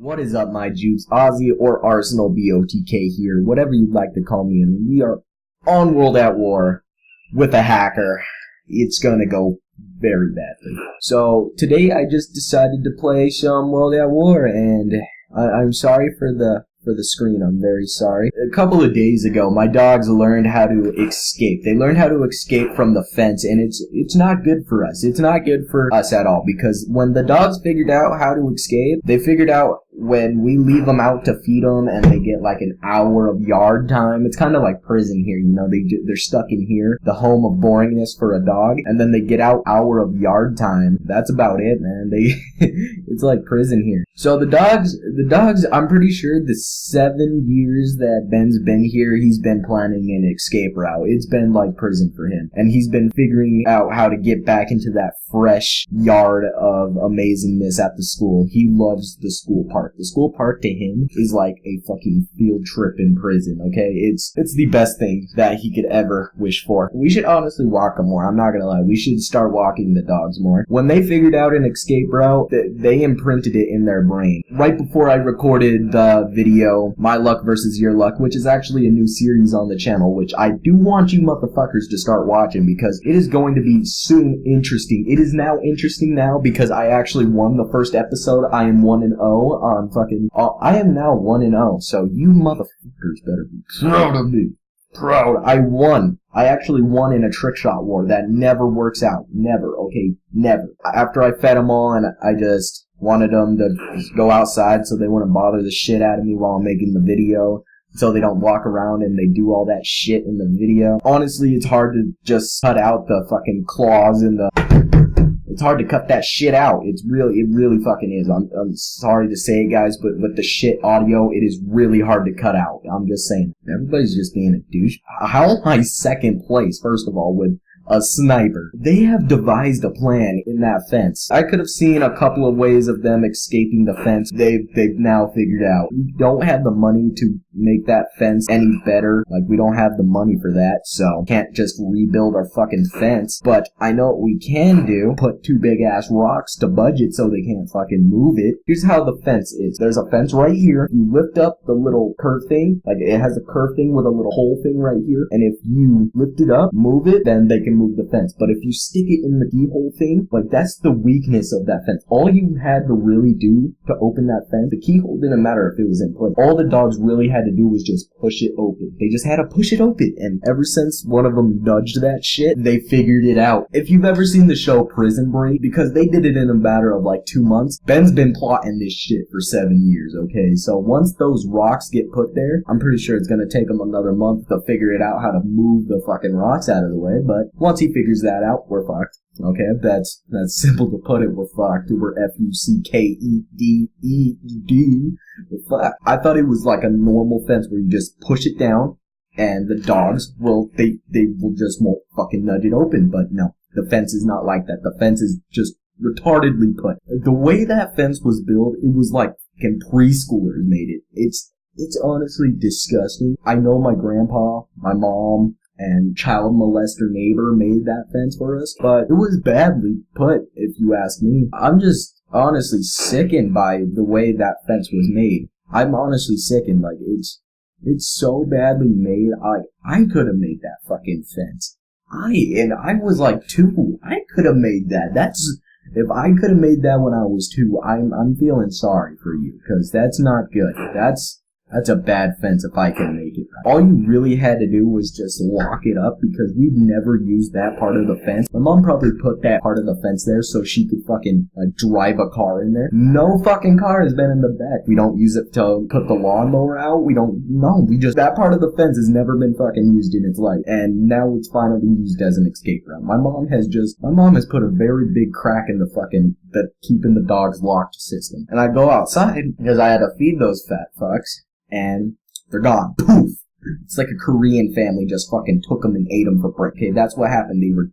What is up, my Jukes? Ozzy or Arsenal BOTK here, whatever you'd like to call me, and we are on World at War with a hacker. It's gonna go very badly. So, today I just decided to play some World at War, and I'm sorry for the screen, I'm very sorry. A couple of days ago, my dogs learned how to escape. They learned how to escape from the fence, and it's not good for us. It's not good for us at all, because when the dogs figured out how to escape, they figured out when we leave them out to feed them and they get like an hour of yard time. It's kind of like prison here, you know, they're stuck in here, the home of boringness for a dog, and then they get out hour of yard time. That's about it, man. It's like prison here. So the dogs, I'm pretty sure the 7 years that Ben's been here, he's been planning an escape route. It's been like prison for him. And he's been figuring out how to get back into that fresh yard of amazingness at the school. He loves the school park. The school park to him is like a fucking field trip in prison, okay? It's the best thing that he could ever wish for. We should honestly walk him more. I'm not gonna lie. We should start walking the dogs more. When they figured out an escape route, they imprinted it in their brain. Right before I recorded the video, My Luck versus Your Luck, which is actually a new series on the channel, which I do want you motherfuckers to start watching because it is going to be soon interesting. It is now interesting now because I actually won the first episode. I am 1-0 on fucking... I am now 1-0, so you motherfuckers better be proud of me. Proud. I won. I actually won in a trick shot war. That never works out. Never, okay? Never. After I fed them all and I just wanted them to go outside so they wouldn't bother the shit out of me while I'm making the video, so they don't walk around and they do all that shit in the video. Honestly, it's hard to just cut out the fucking claws and it's hard to cut that shit out. It really fucking is. I'm sorry to say it, guys, but with the shit audio, it is really hard to cut out. I'm just saying. Everybody's just being a douche. How am I second place, first of all, with a sniper? They have devised a plan in that fence. I could have seen a couple of ways of them escaping the fence. They've now figured out. We don't have the money to make that fence any better. Like, we don't have the money for that, so can't just rebuild our fucking fence. But I know what we can do. Put two big ass rocks to budget so they can't fucking move it. Here's how the fence is. There's a fence right here. You lift up the little curve thing. Like, it has a curve thing with a little hole thing right here. And if you lift it up, move it, then they can move the fence. But if you stick it in the keyhole thing, like, that's the weakness of that fence. All you had to really do to open that fence, the keyhole didn't matter if it was in place. All the dogs really had to do was just push it open. They just had to push it open. And ever since one of them nudged that shit, they figured it out. If you've ever seen the show Prison Break, because they did it in a matter of like 2 months, Ben's been plotting this shit for 7 years, okay? So once those rocks get put there, I'm pretty sure it's gonna take him another month to figure it out how to move the fucking rocks out of the way, but once he figures that out, we're fucked. Okay, that's simple to put it. We're fucked. We're F-U-C-K-E-D-E-D. We're fucked. I thought it was like a normal fence where you just push it down and the dogs will, they will just won't fucking nudge it open. But no, the fence is not like that. The fence is just retardedly put. The way that fence was built, it was like fucking preschoolers made it. It's honestly disgusting. I know my grandpa, my mom, and child molester neighbor made that fence for us, but it was badly put, if you ask me. I'm just honestly sickened by the way that fence was made. I'm honestly sickened. Like, it's so badly made. I could have made that fucking fence. I was like 2. I could have made that. If I could have made that when I was 2, I'm feeling sorry for you, because that's not good. That's a bad fence if I can make it. All you really had to do was just lock it up, because we've never used that part of the fence. My mom probably put that part of the fence there so she could fucking drive a car in there. No fucking car has been in the back. We don't use it to put the lawnmower out. That part of the fence has never been fucking used in its life. And now it's finally used as an escape route. My mom has put a very big crack in the keeping the dogs locked system. And I go outside because I had to feed those fat fucks. And they're gone. Poof! It's like a Korean family just fucking took them and ate them for breakfast. Okay, that's what happened. They were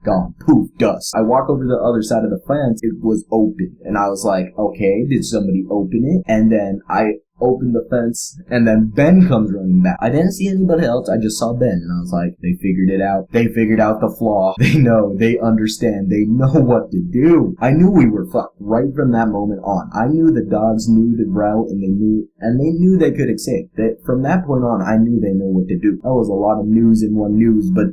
Gone. Poof. Dust. I walk over to the other side of the fence. It was open. And I was like, okay, did somebody open it? And then I opened the fence, and then Ben comes running back. I didn't see anybody else. I just saw Ben, and I was like, they figured it out. They figured out the flaw. They know. They understand. They know what to do. I knew we were fucked right from that moment on. I knew the dogs knew the route, and they knew they could escape. From that point on, I knew they know what to do. That was a lot of news in one news, but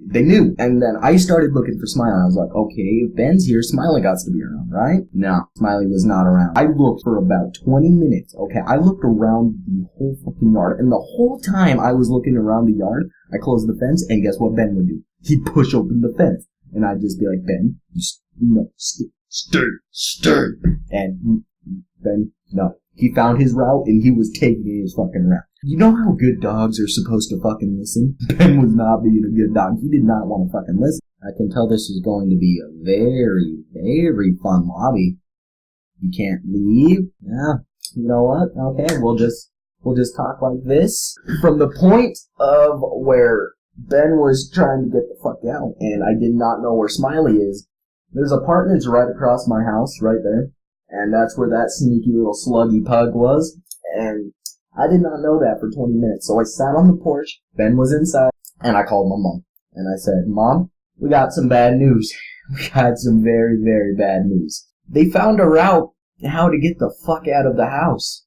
they knew. And then I started looking for Smiley. I was like, okay, if Ben's here, Smiley got to be around, right? No, Smiley was not around. I looked for about 20 minutes, okay? I looked around the whole fucking yard. And the whole time I was looking around the yard, I closed the fence, and guess what Ben would do? He'd push open the fence. And I'd just be like, Ben, stay. And Ben, no. He found his route, and he was taking his fucking route. You know how good dogs are supposed to fucking listen? Ben was not being a good dog. He did not want to fucking listen. I can tell this is going to be a very, very fun lobby. You can't leave? Yeah. You know what? Okay, we'll just talk like this. From the point of where Ben was trying to get the fuck out, and I did not know where Smiley is, there's apartments right across my house, right there. And that's where that sneaky little sluggy pug was. And I did not know that for 20 minutes. So I sat on the porch, Ben was inside, and I called my mom. And I said, Mom, we got some bad news. We got some very, very bad news. They found a route how to get the fuck out of the house.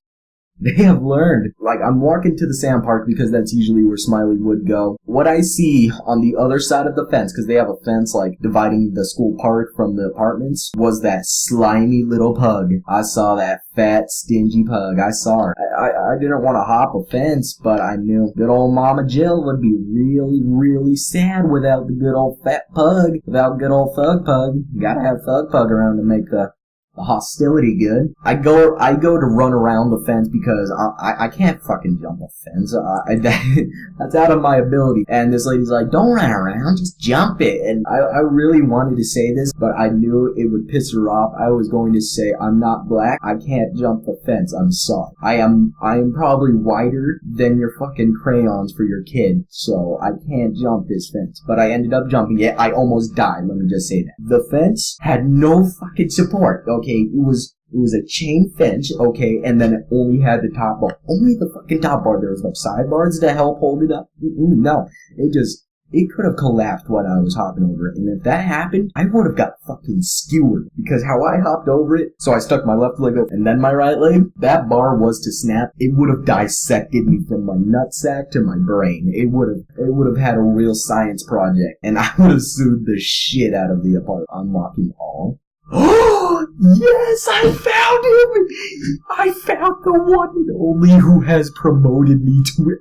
They have learned. Like, I'm walking to the sand park because that's usually where Smiley would go. What I see on the other side of the fence, because they have a fence, like, dividing the school park from the apartments, was that slimy little pug. I saw that fat, stingy pug. I saw her. I didn't want to hop a fence, but I knew good old Mama Jill would be really, really sad without the good old fat pug. Without good old Thug Pug. You gotta have Thug Pug around to make the hostility good. I go to run around the fence because I can't fucking jump a fence. That's out of my ability. And this lady's like, don't run around, just jump it. And I really wanted to say this, but I knew it would piss her off. I was going to say, I'm not black. I can't jump the fence. I'm sorry. I am probably whiter than your fucking crayons for your kid, so I can't jump this fence. But I ended up jumping it. I almost died, let me just say that. The fence had no fucking support, okay? It was a chain fence, okay, and then it only had the top bar. Only the fucking top bar. There was no sidebars to help hold it up. No. It could have collapsed when I was hopping over it. And if that happened, I would have got fucking skewered. Because how I hopped over it, so I stuck my left leg up and then my right leg, that bar was to snap. It would have dissected me from my nutsack to my brain. It would have had a real science project. And I would have sued the shit out of the apartment. Unlocking all. Oh, yes, I found him! I found the one and only who has promoted me to it.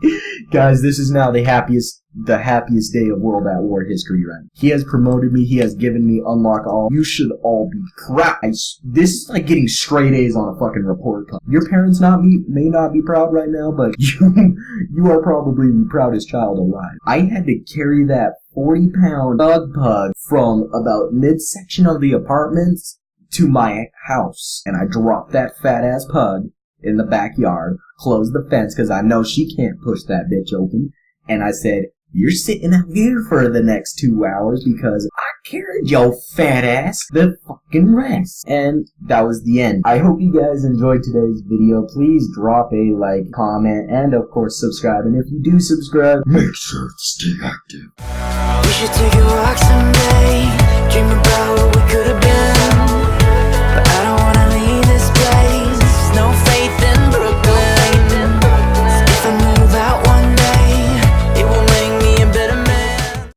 Yes! Guys, this is now the happiest day of World at War history, right? He has promoted me. He has given me unlock all. You should all be proud. This is like getting straight A's on a fucking report card. Your parents may not be proud right now, but you are probably the proudest child alive. I had to carry that 40-pound Thug Pug from about midsection of the apartments to my house. And I dropped that fat-ass pug in the backyard, closed the fence because I know she can't push that bitch open. And I said, you're sitting out here for the next 2 hours because I carried your fat ass the fucking rest. And that was the end. I hope you guys enjoyed today's video. Please drop a like, comment, and of course subscribe. And if you do subscribe, make sure to stay active. We should take a walk someday.